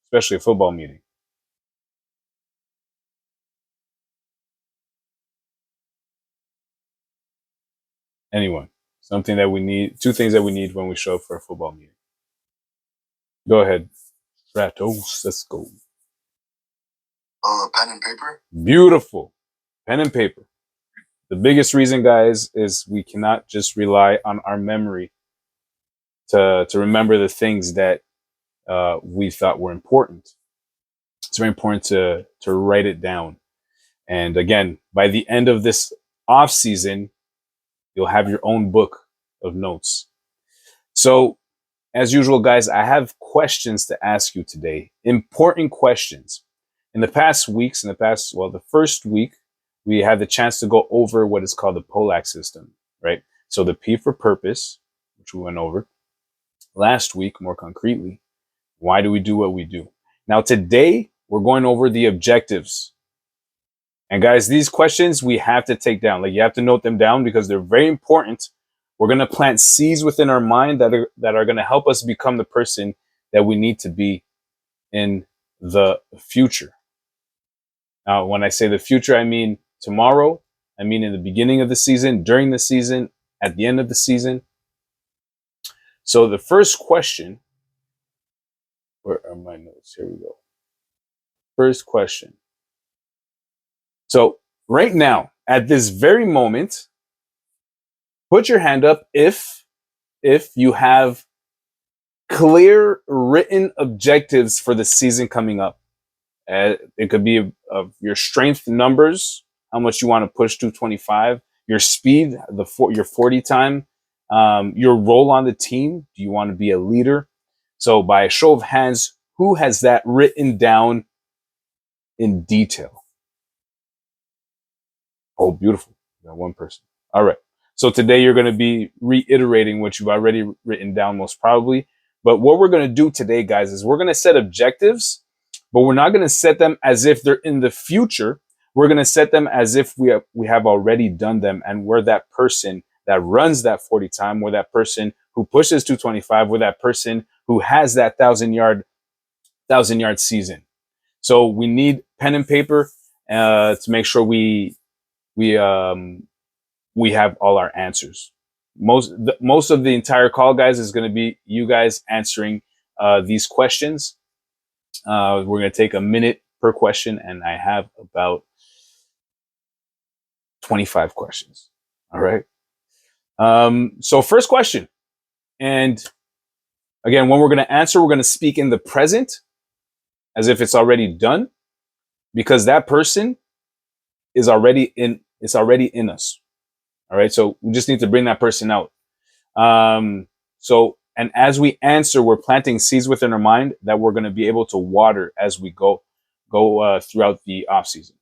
especially a football meeting. Anyone? Something that we need, two things that we need when we show up for a football meeting. Go ahead. Stratos, let's go. Pen and paper. Beautiful. Pen and paper. The biggest reason, guys, is we cannot just rely on our memory to remember the things that we thought were important. It's very important to write it down. And again, by the end of this off season, you'll have your own book of notes. So, as usual, guys, I have questions to ask you today. Important questions. In the past weeks, the first week, we had the chance to go over what is called the POLAC system, right? So the P for purpose, which we went over. Last week, more concretely, why do we do what we do? Now, today, we're going over the objectives. And guys, these questions we have to take down. Like, you have to note them down because they're very important. We're going to plant seeds within our mind that are going to help us become the person that we need to be in the future. Now, when I say the future, I mean tomorrow. I mean in the beginning of the season, during the season, at the end of the season. So the first question, where are my notes? Here we go. First question. So right now, at this very moment, put your hand up if you have clear written objectives for the season coming up. It could be of your strength numbers, how much you want to push 225, your speed, your 40 time, your role on the team. Do you want to be a leader? So by a show of hands, who has that written down in detail? Oh, beautiful. You got one person. All right. So today you're going to be reiterating what you've already written down most probably. But what we're going to do today, guys, is we're going to set objectives, but we're not going to set them as if they're in the future. We're going to set them as if we have already done them, and we're that person that runs that 40 time, we're that person who pushes 225, we're that person who has that 1,000 yard season. So we need pen and paper to make sure we have all our answers. Most of the entire call, guys, is going to be you guys answering these questions. We're going to take a minute per question, and I have about 25 questions. All right. So first question. And again, when we're going to answer, we're going to speak in the present as if it's already done, because that person is already in us. All right. So we just need to bring that person out. And as we answer, we're planting seeds within our mind that we're going to be able to water as we go throughout the off season.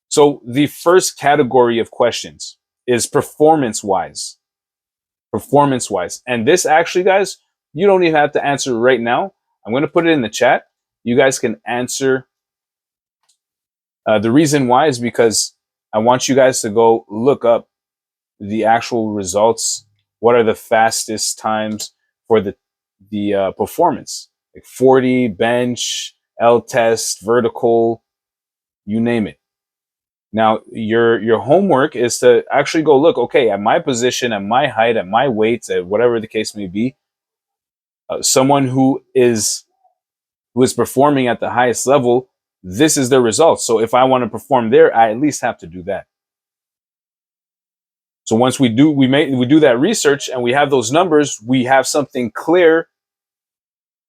So the first category of questions is performance-wise. Performance-wise. And this actually, guys, you don't even have to answer right now. I'm going to put it in the chat. You guys can answer. The reason why is because I want you guys to go look up the actual results. What are the fastest times for the performance? Like 40, bench, L test, vertical, you name it. Now, your homework is to actually go look, okay, at my position, at my height, at my weight, at whatever the case may be, someone who is performing at the highest level, this is their results. So if I want to perform there, I at least have to do that. So once we do that research and we have those numbers, we have something clear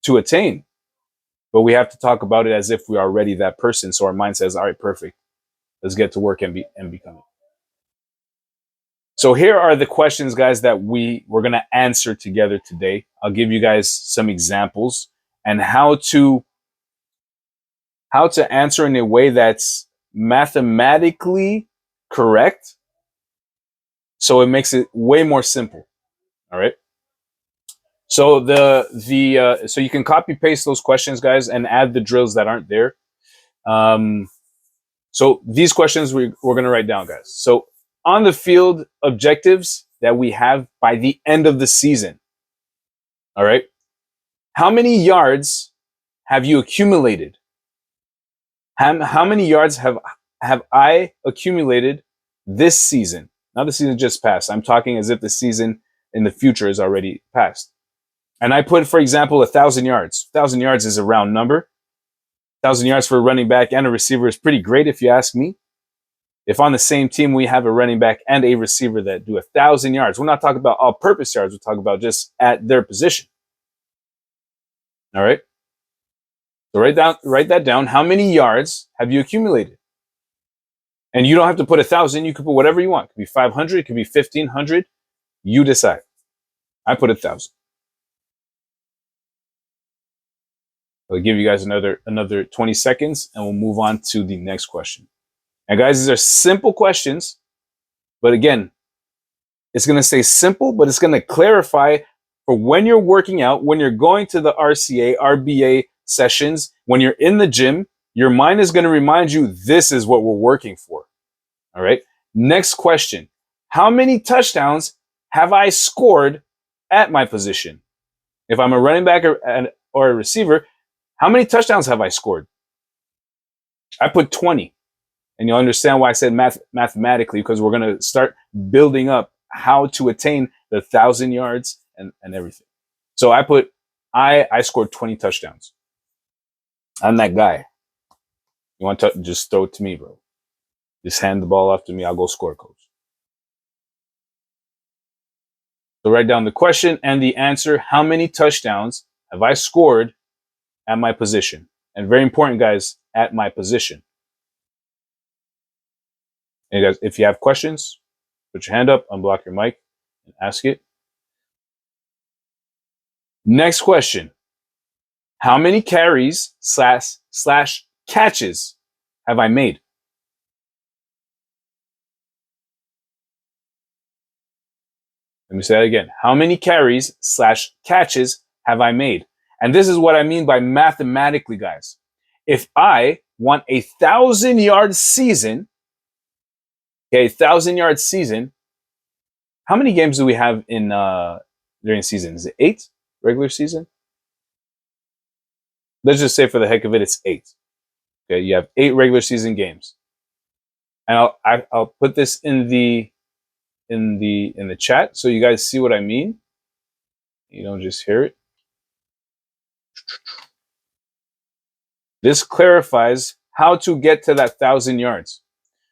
to attain. But we have to talk about it as if we are already that person. So our mind says, all right, perfect. Let's get to work and become it. So here are the questions, guys, that we're going to answer together today. I'll give you guys some examples and how to answer in a way that's mathematically correct. So it makes it way more simple. All right. So so you can copy paste those questions, guys, and add the drills that aren't there. So these questions we're going to write down, guys. So on the field objectives that we have by the end of the season. All right. How many yards have you accumulated? How many yards have I accumulated this season? Not the season just passed. I'm talking as if the season in the future is already passed. And I put, for example, 1,000 yards. 1,000 yards is a round number. 1,000 yards for a running back and a receiver is pretty great, if you ask me. If on the same team we have a running back and a receiver that do 1,000 yards, we're not talking about all-purpose yards. We're talking about just at their position. All right. So write that down. How many yards have you accumulated? And you don't have to put 1,000. You can put whatever you want. It could be 500. It could be 1,500. You decide. I put 1,000. I'll give you guys another 20 seconds, and we'll move on to the next question. And guys, these are simple questions, but again, it's going to stay simple, but it's going to clarify for when you're working out, when you're going to the RCA, RBA sessions, when you're in the gym, your mind is going to remind you this is what we're working for. All right. Next question. How many touchdowns have I scored at my position? If I'm a running back or a receiver, how many touchdowns have I scored? I put 20. And you'll understand why I said mathematically, because we're going to start building up how to attain the 1,000 yards and everything. So I scored 20 touchdowns. I'm that guy. You want to just throw it to me, bro. Just hand the ball off to me. I'll go score, coach. So write down the question and the answer. How many touchdowns have I scored at my position? And very important, guys, at my position. And guys, if you have questions, put your hand up, unblock your mic, and ask it. Next question. How many carries slash catches have I made? Let me say that again. How many carries slash catches have I made? And this is what I mean by mathematically, guys. If I want 1,000-yard season, okay, 1,000-yard season, how many games do we have in during season? Is it 8 regular season? Let's just say for the heck of it, it's 8. Okay, you have 8 regular season games, and I'll put this in the chat so you guys see what I mean. You don't just hear it. This clarifies how to get to that 1,000 yards.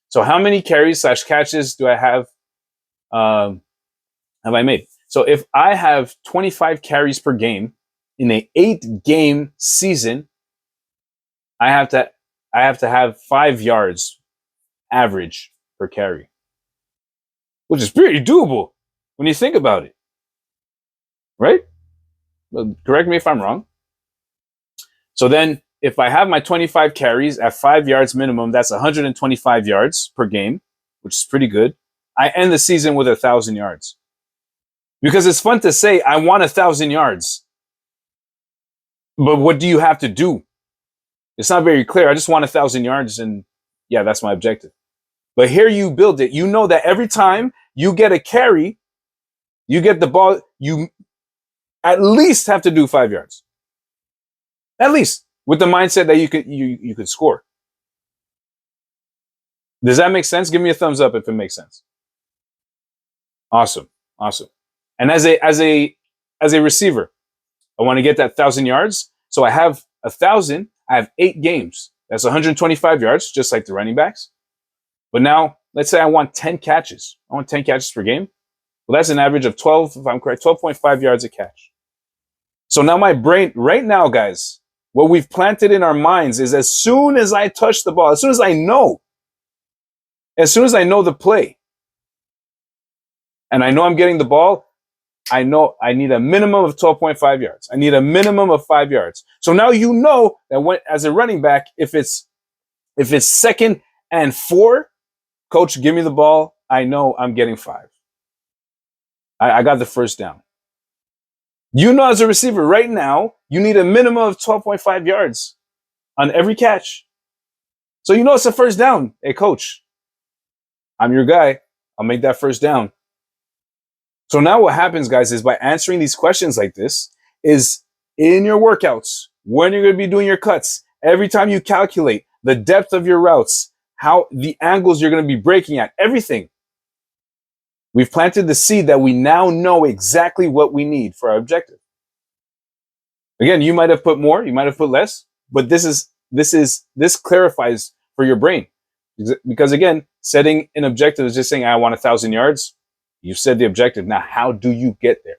So how many carries slash catches do I have I made? So if I have 25 carries per game in a 8-game season, I have to have 5 yards average per carry, which is pretty doable when you think about it, right? Well, correct me if I'm wrong. So then if I have my 25 carries at 5 yards minimum, that's 125 yards per game, which is pretty good. I end the season with 1,000 yards. Because it's fun to say, I want 1,000 yards. But what do you have to do? It's not very clear. I just want 1,000 yards, and yeah, that's my objective. But here you build it. You know that every time you get a carry, you get the ball, you at least have to do 5 yards. At least, with the mindset that you could score. Does that make sense? Give me a thumbs up if it makes sense. Awesome. And as a receiver, I want to get that 1,000 yards. So I have 1,000. I have 8 games. That's 125 yards, just like the running backs. But now, let's say I want 10 catches. I want 10 catches per game. Well, that's an average of 12, if I'm correct, 12.5 yards a catch. So now my brain, right now, guys, what we've planted in our minds is as soon as I touch the ball, as soon as I know the play, and I know I'm getting the ball, I know I need a minimum of 12.5 yards. I need a minimum of 5 yards. So now you know that when, as a running back, if it's 2nd and 4, coach, give me the ball. I know I'm getting 5. I got the first down. You know, as a receiver right now, you need a minimum of 12.5 yards on every catch. So you know it's a first down. Hey, coach, I'm your guy. I'll make that first down. So now what happens, guys, is by answering these questions like this, is in your workouts, when you're going to be doing your cuts, every time you calculate the depth of your routes, how the angles you're going to be breaking at, everything. We've planted the seed that we now know exactly what we need for our objective. Again, you might have put more, you might have put less, but this clarifies for your brain. Because again, setting an objective is just saying, I want 1,000 yards. You've said the objective. Now, how do you get there?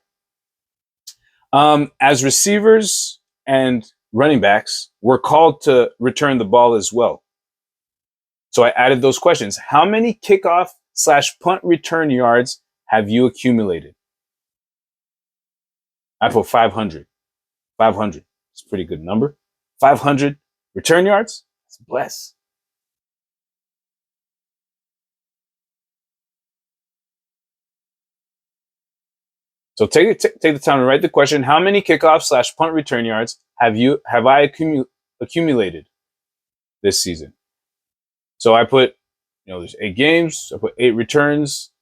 As receivers and running backs, we're called to return the ball as well. So I added those questions. How many kickoff/punt return yards have you accumulated? I put 500. 500. It's a pretty good number. 500 return yards. That's blessed. So take the time to write the question. How many kickoff/punt return yards have I accumulated this season? So I put, there's 8 games. I put 8 returns.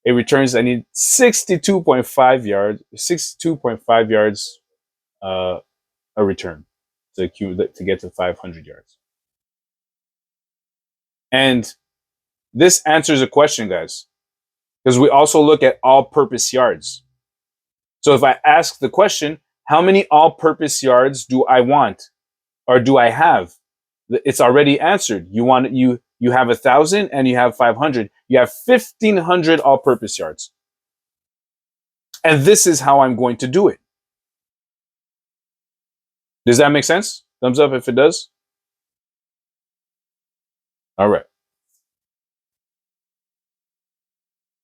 8 returns. I need 62.5 yards. 62.5 yards a return to get to 500 yards. And this answers a question, guys, because we also look at all-purpose yards. So if I ask the question, how many all-purpose yards do I want or do I have? It's already answered. You have 1,000 and you have 500. You have 1,500 all-purpose yards. And this is how I'm going to do it. Does that make sense? Thumbs up if it does. All right.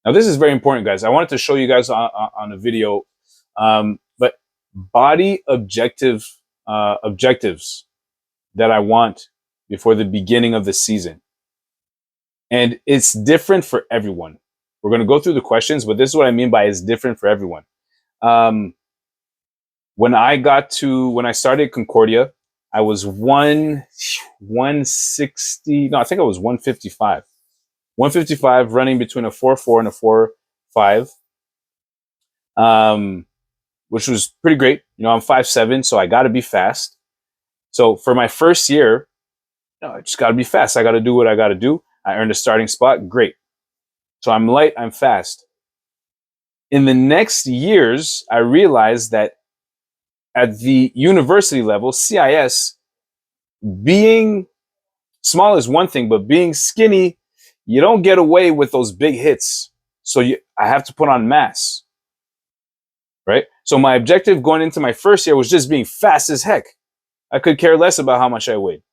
Now, this is very important, guys. I wanted to show you guys on a video, but body objectives that I want before the beginning of the season. And it's different for everyone. We're going to go through the questions, but this is what I mean by it's different for everyone. When I started Concordia, I was 160. No, I think I was 155. 155 running between a 4.4 and a 4.5, which was pretty great. I'm 5'7", so I got to be fast. So for my first year, I just got to be fast. I got to do what I got to do. I earned a starting spot. Great. So I'm light. I'm fast. In the next years, I realized that at the university level, CIS, being small is one thing, but being skinny, you don't get away with those big hits. So I have to put on mass, right? So my objective going into my first year was just being fast as heck. I could care less about how much I weighed.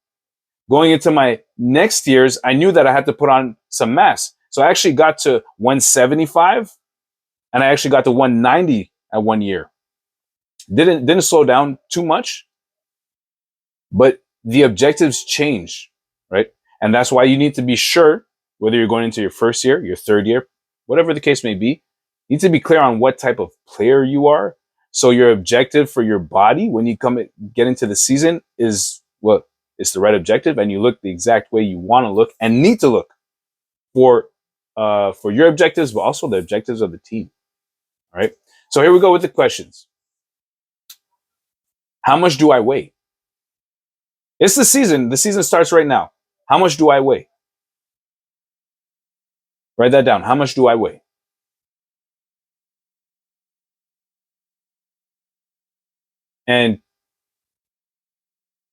Going into my next years, I knew that I had to put on some mass. So I actually got to 175 and I actually got to 190 at 1 year. Didn't slow down too much, but the objectives change, right? And that's why you need to be sure, whether you're going into your first year, your third year, whatever the case may be, you need to be clear on what type of player you are. So your objective for your body when you get into the season is what is the right objective, and you look the exact way you want to look and need to look for your objectives, but also the objectives of the team. All right. So here we go with the questions. How much do I weigh? It's the season. The season starts right now. How much do I weigh? Write that down. How much do I weigh? And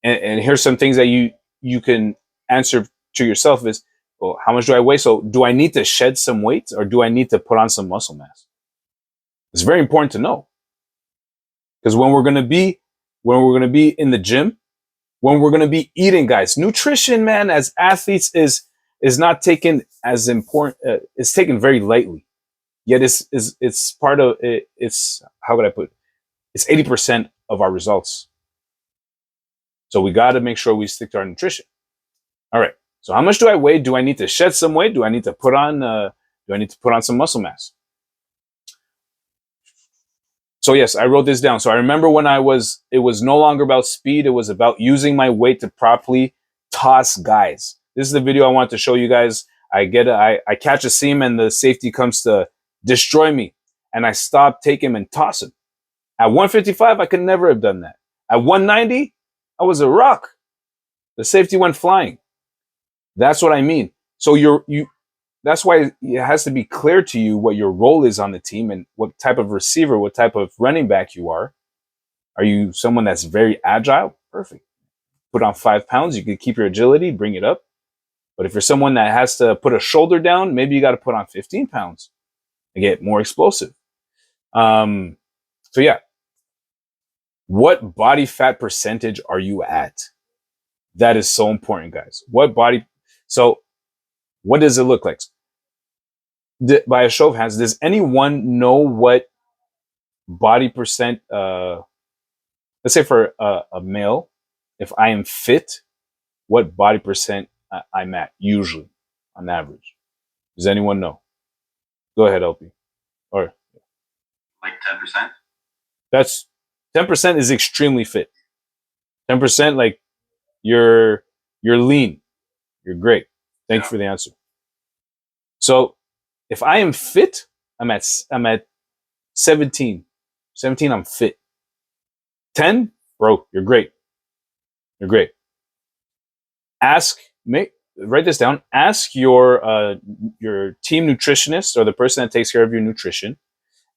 here's some things that you can answer to yourself is, well, how much do I weigh? So do I need to shed some weight or do I need to put on some muscle mass? It's very important to know. Because when we're going to be in the gym, when we're going to be eating, guys, nutrition, man, as athletes is not taken as important. It's taken very lightly. Yet it's part of it. It's, how could I put it? It's 80% of our results. So we got to make sure we stick to our nutrition. All right. So how much do I weigh? Do I need to shed some weight? Do I need to put on some muscle mass? So yes, I wrote this down. So I remember when it was no longer about speed. It was about using my weight to properly toss guys. This is the video I want to show you guys. I catch a seam and the safety comes to destroy me. And I stop, take him and toss him. At 155, I could never have done that. At 190, I was a rock. The safety went flying. That's what I mean. So that's why it has to be clear to you what your role is on the team and what type of receiver, what type of running back you are. Are you someone that's very agile? Perfect. Put on 5 pounds. You can keep your agility, bring it up. But if you're someone that has to put a shoulder down, maybe you got to put on 15 pounds and get more explosive. So yeah, what body fat percentage are you at? That is so important, guys. So what does it look like? By a show of hands, does anyone know what body percent, let's say for a male, if I am fit, what body percent I'm at usually on average? Does anyone know? Go ahead, LP. Or like 10%? That's 10% is extremely fit. 10%, like you're lean. You're great. Thanks for the answer. So if I am fit, I'm at 17. 17, I'm fit. 10, bro, you're great. You're great. Write this down. Ask your team nutritionist or the person that takes care of your nutrition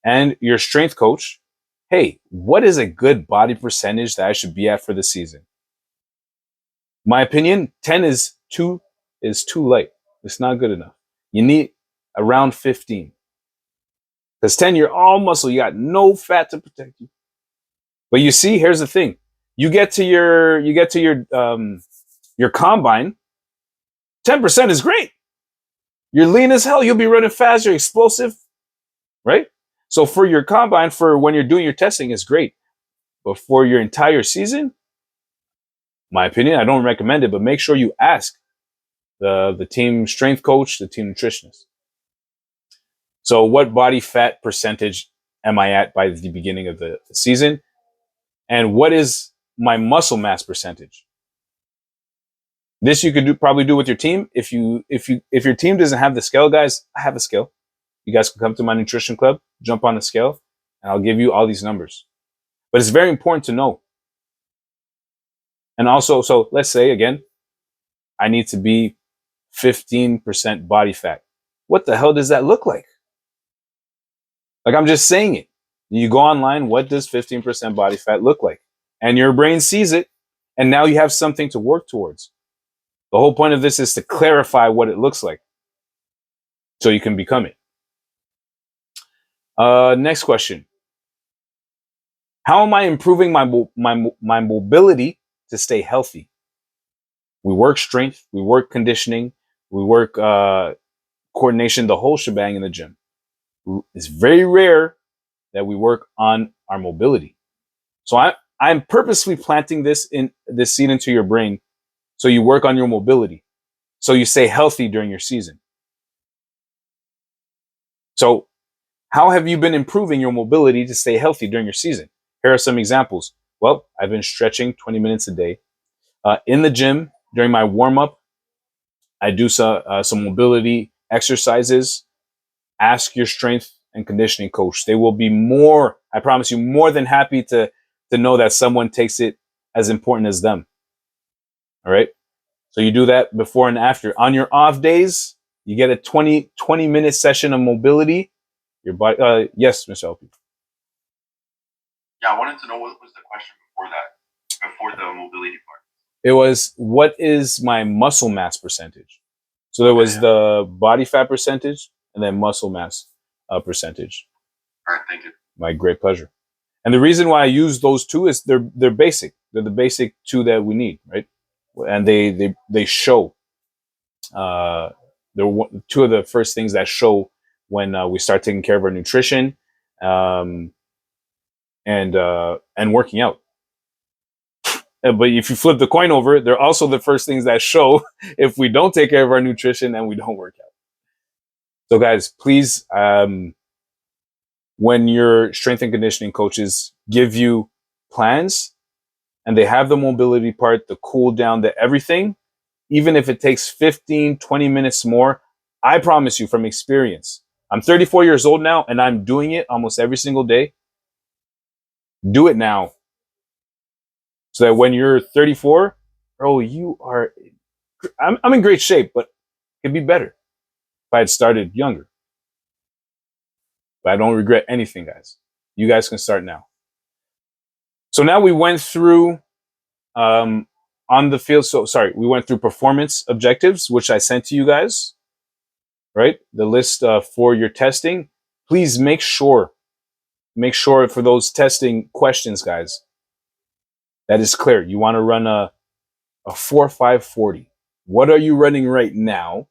and your strength coach, hey, what is a good body percentage that I should be at for the season? My opinion, 10 is too light. It's not good enough. You need around 15. Because 10, you're all muscle. You got no fat to protect you. But you see, here's the thing. You get to your combine, 10% is great. You're lean as hell. You'll be running fast. You're explosive, right? So for your combine, for when you're doing your testing, it's great. But for your entire season, my opinion, I don't recommend it, but make sure you ask the team strength coach, the team nutritionist. So what body fat percentage am I at by the beginning of the season? And what is my muscle mass percentage? This you could probably do with your team. If your team doesn't have the scale, guys, I have a scale. You guys can come to my nutrition club, jump on the scale, and I'll give you all these numbers. But it's very important to know. And also, so let's say again, I need to be 15% body fat. What the hell does that look like? Like, I'm just saying it. You go online, what does 15% body fat look like? And your brain sees it, and now you have something to work towards. The whole point of this is to clarify what it looks like so you can become it. Next question. How am I improving my mobility to stay healthy? We work strength, we work conditioning, we work coordination, the whole shebang in the gym. It's very rare that we work on our mobility. So I'm purposely planting this seed into your brain so you work on your mobility, so you stay healthy during your season. So how have you been improving your mobility to stay healthy during your season? Here are some examples. Well, I've been stretching 20 minutes a day. In the gym, during my warm-up, I do some mobility exercises. Ask your strength and conditioning coach. They will be I promise you, more than happy to know that someone takes it as important as them. All right. So you do that before and after. On your off days, you get a 20-minute session of mobility. Your body. Yes, Mr. LP. Yeah, I wanted to know what was the question before the mobility part. It was, what is my muscle mass percentage? So there was the body fat percentage and then muscle mass percentage. All right, thank you. My great pleasure. And the reason why I use those two is they're basic. They're the basic two that we need, right? And they show. They're two of the first things that show when we start taking care of our nutrition and working out. But if you flip the coin over, they're also the first things that show if we don't take care of our nutrition and we don't work out. So guys, please, when your strength and conditioning coaches give you plans and they have the mobility part, the cool down, the everything, even if it takes 15, 20 minutes more, I promise you from experience, I'm 34 years old now and I'm doing it almost every single day. Do it now. so that when you're 34, bro, I'm in great shape, but it could be better if I had started younger. But I don't regret anything, guys. You guys can start now. So now we went through on the field. So sorry, we went through performance objectives, which I sent to you guys, right? The list for your testing. Please make sure for those testing questions, guys, that is clear. You want to run a 4.5/40. What are you running right now?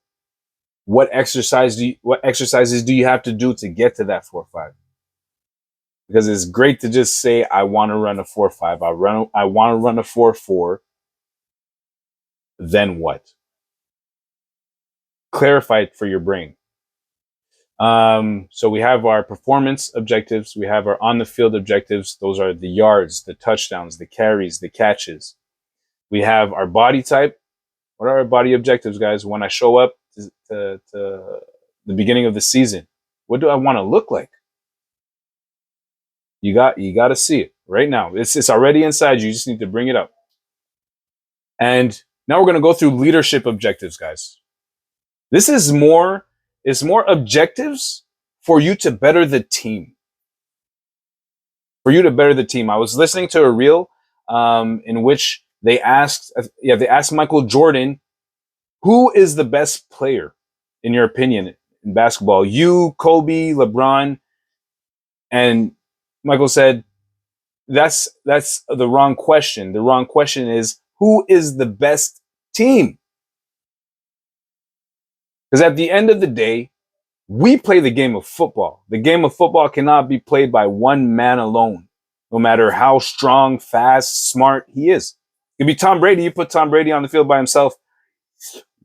What exercises do you have to do to get to that 4.5? Because it's great to just say I want to run a 4.5. I want to run a 4.4. Then what? Clarify it for your brain. So we have our performance objectives. We have our on the field objectives. Those are the yards, the touchdowns, the carries, the catches. We have our body type. What are our body objectives, guys? When I show up to the beginning of the season, what do I want to look like? You got to see it right now. It's already inside you. You just need to bring it up. And now we're going to go through leadership objectives, guys. This is more objectives for you to better the team. For you to better the team. I was listening to a reel in which they asked Michael Jordan, who is the best player in your opinion in basketball? You, Kobe, LeBron. And Michael said, that's the wrong question. The wrong question is, who is the best team? Because at the end of the day, we play the game of football. The game of football cannot be played by one man alone, no matter how strong, fast, smart he is. It could be Tom Brady. You put Tom Brady on the field by himself.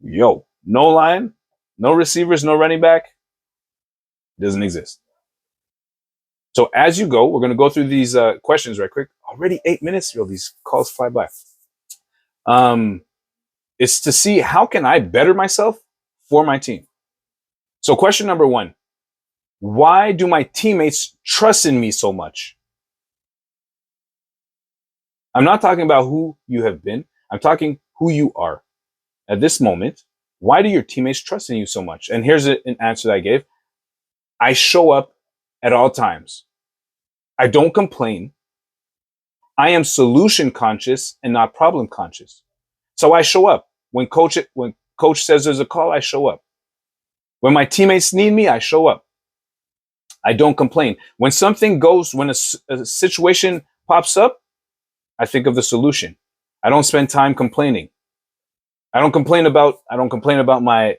Yo, no line, no receivers, no running back. Doesn't exist. So as you go, we're going to go through these questions right quick. Already 8 minutes. Yo, these calls fly by. It's to see how can I better myself for my team. So question number 1, why do my teammates trust in me so much? I'm not talking about who you have been. I'm talking who you are at this moment. Why do your teammates trust in you so much? And here's an answer that I gave. I show up at all times. I don't complain. I am solution conscious and not problem conscious. So I show up. When coach says there's a call, I show up. When my teammates need me, I show up. I don't complain. When a situation pops up, I think of the solution. I don't spend time complaining. I don't complain about my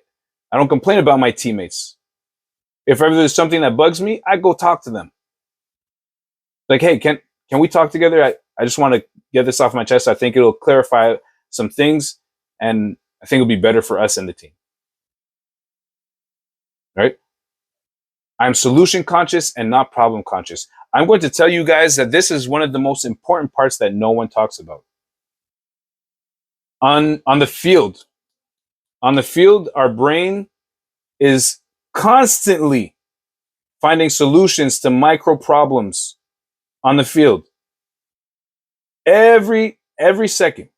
teammates. If ever there's something that bugs me, I go talk to them. Like, hey, can we talk together? I just want to get this off my chest. I think it'll clarify some things, and I think it'll be better for us and the team. Right? I'm solution conscious and not problem conscious. I'm going to tell you guys that this is one of the most important parts that no one talks about. On the field, our brain is constantly finding solutions to micro problems on the field. Every second.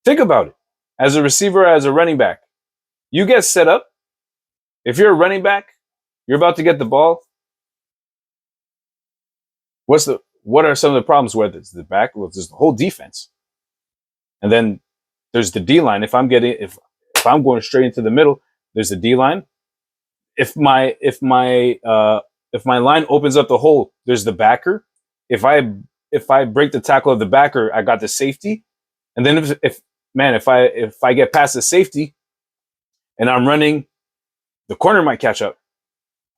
Think about it. As a receiver, as a running back, you get set up. If you're a running back, you're about to get the ball. What are some of the problems? Whether it's the back, well, there's the whole defense, and then there's the D line. If I'm going straight into the middle, there's the D line. If my line opens up the hole, there's the backer. If I break the tackle of the backer, I got the safety. And then if I get past the safety and I'm running, the corner might catch up.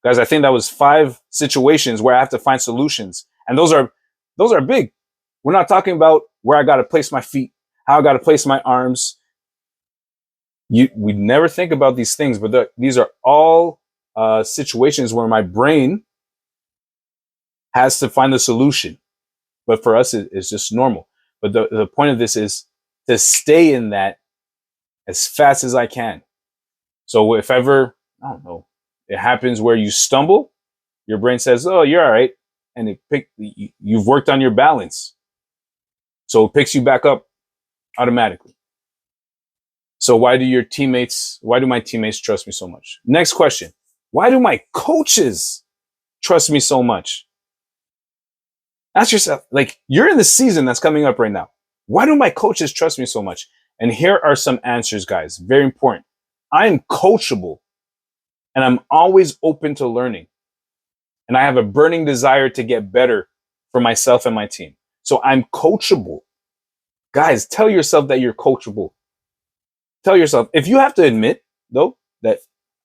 Guys, I think that was 5 situations where I have to find solutions. And those are big. We're not talking about where I got to place my feet, how I got to place my arms. We never think about these things, but these are all situations where my brain has to find the solution. But for us, it's just normal. But the point of this is to stay in that as fast as I can. So if ever, I don't know, it happens where you stumble, your brain says, oh, you're all right. And you've worked on your balance. So it picks you back up automatically. So why do my teammates trust me so much? Next question. Why do my coaches trust me so much? Ask yourself, like, you're in the season that's coming up right now. Why do my coaches trust me so much? And here are some answers, guys. Very important. I'm coachable and I'm always open to learning. And I have a burning desire to get better for myself and my team. So I'm coachable. Guys, tell yourself that you're coachable. Tell yourself, if you have to admit, though, that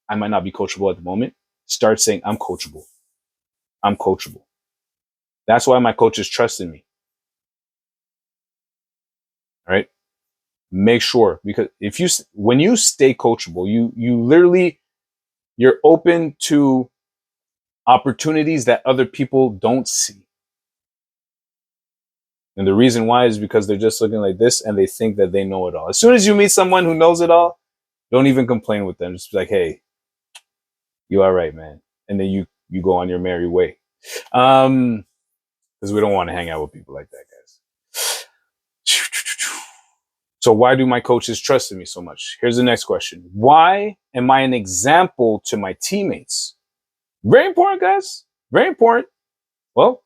I might not be coachable at the moment, start saying, I'm coachable. I'm coachable. That's why my coaches trusted me. All right. Make sure, because when you stay coachable, you literally, you're open to opportunities that other people don't see. And the reason why is because they're just looking like this and they think that they know it all. As soon as you meet someone who knows it all, don't even complain with them. Just be like, hey, you all right, man. And then you go on your merry way. Because we don't want to hang out with people like that, guys. So why do my coaches trust in me so much? Here's the next question. Why am I an example to my teammates? Very important, guys. Very important. Well,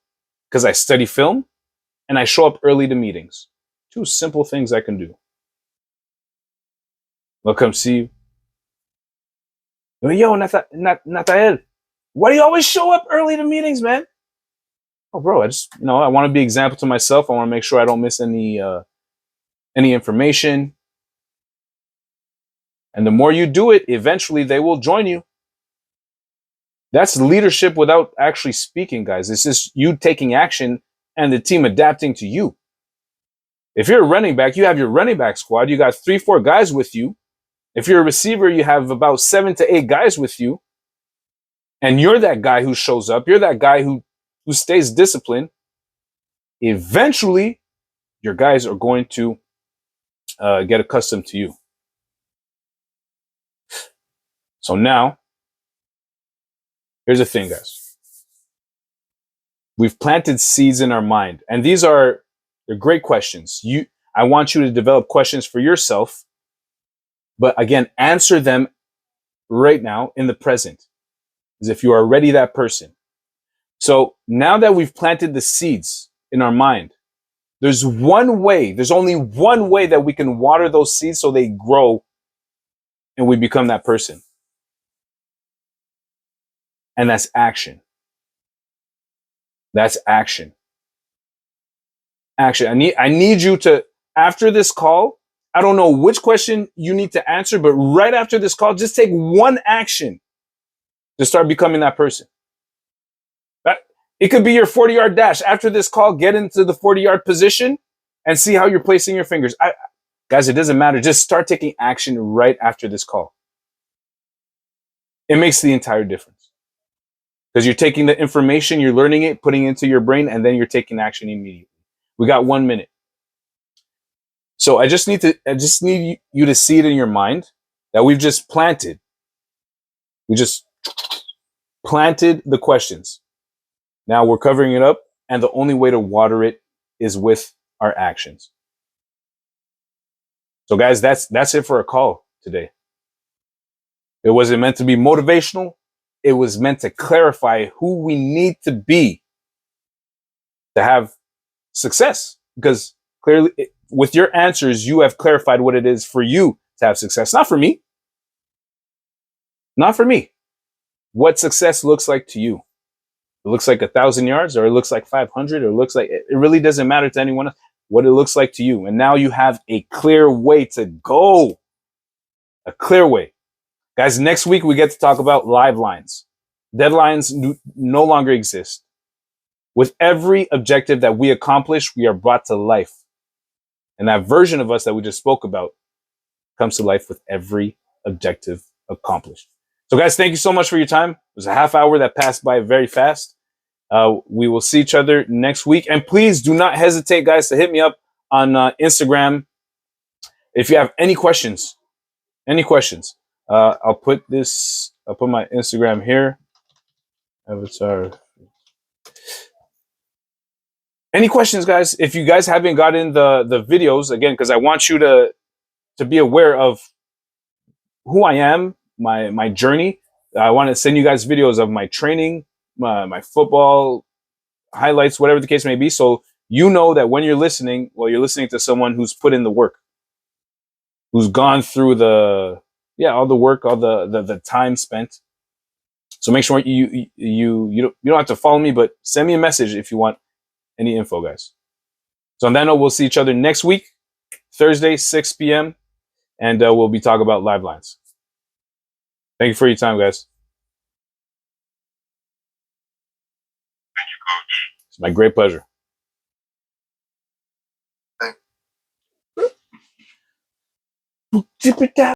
because I study film and I show up early to meetings. Two simple things I can do. They'll come see you. Yo, Natael, why do you always show up early to meetings, man? Oh, bro, I just, I want to be an example to myself. I want to make sure I don't miss any information. And the more you do it, eventually they will join you. That's leadership without actually speaking, guys. It's just you taking action and the team adapting to you. If you're a running back, you have your running back squad. You got 3-4 guys with you. If you're a receiver, you have about 7 to 8 guys with you. And you're that guy who shows up. You're that guy who stays disciplined. Eventually, your guys are going to get accustomed to you. So now, here's the thing, guys. We've planted seeds in our mind. And they're great questions. I want you to develop questions for yourself. But again, answer them right now in the present, as if you are already that person. So now that we've planted the seeds in our mind, there's only one way that we can water those seeds so they grow and we become that person. And that's action. That's action. Action. I need you to, after this call, I don't know which question you need to answer, but right after this call, just take one action to start becoming that person. It could be your 40-yard dash. After this call, get into the 40-yard position and see how you're placing your fingers. Guys, it doesn't matter. Just start taking action right after this call. It makes the entire difference. Because you're taking the information, you're learning it, putting it into your brain, and then you're taking action immediately. We got 1 minute. So I just need you to see it in your mind that we've just planted. We just planted the questions. Now we're covering it up, and the only way to water it is with our actions. So guys, that's it for a call today. It wasn't meant to be motivational. It was meant to clarify who we need to be to have success. Because clearly, with your answers, you have clarified what it is for you to have success. Not for me. Not for me. What success looks like to you. It looks like 1,000 yards, or it looks like 500, or it looks like, it really doesn't matter to anyone else what it looks like to you. And now you have a clear way to go. A clear way. Guys, next week we get to talk about live lines. Deadlines no longer exist. With every objective that we accomplish, we are brought to life. And that version of us that we just spoke about comes to life with every objective accomplished. So guys, thank you so much for your time. It was a half hour that passed by very fast. We will see each other next week. And please do not hesitate, guys, to hit me up on Instagram if you have any questions. I'll put my Instagram here. Avatar. Any questions, guys? If you guys haven't gotten the videos, again, because I want you to be aware of who I am, my journey. I want to send you guys videos of my training, my football highlights, whatever the case may be. So you know that when you're listening, well, you're listening to someone who's put in the work, who's gone through all the work, all the time spent. So make sure you don't have to follow me, but send me a message if you want any info, guys. So on that note, we'll see each other next week, Thursday, 6 p.m. And we'll be talking about live lines. Thank you for your time, guys. Thank you, Coach. It's my great pleasure. Thank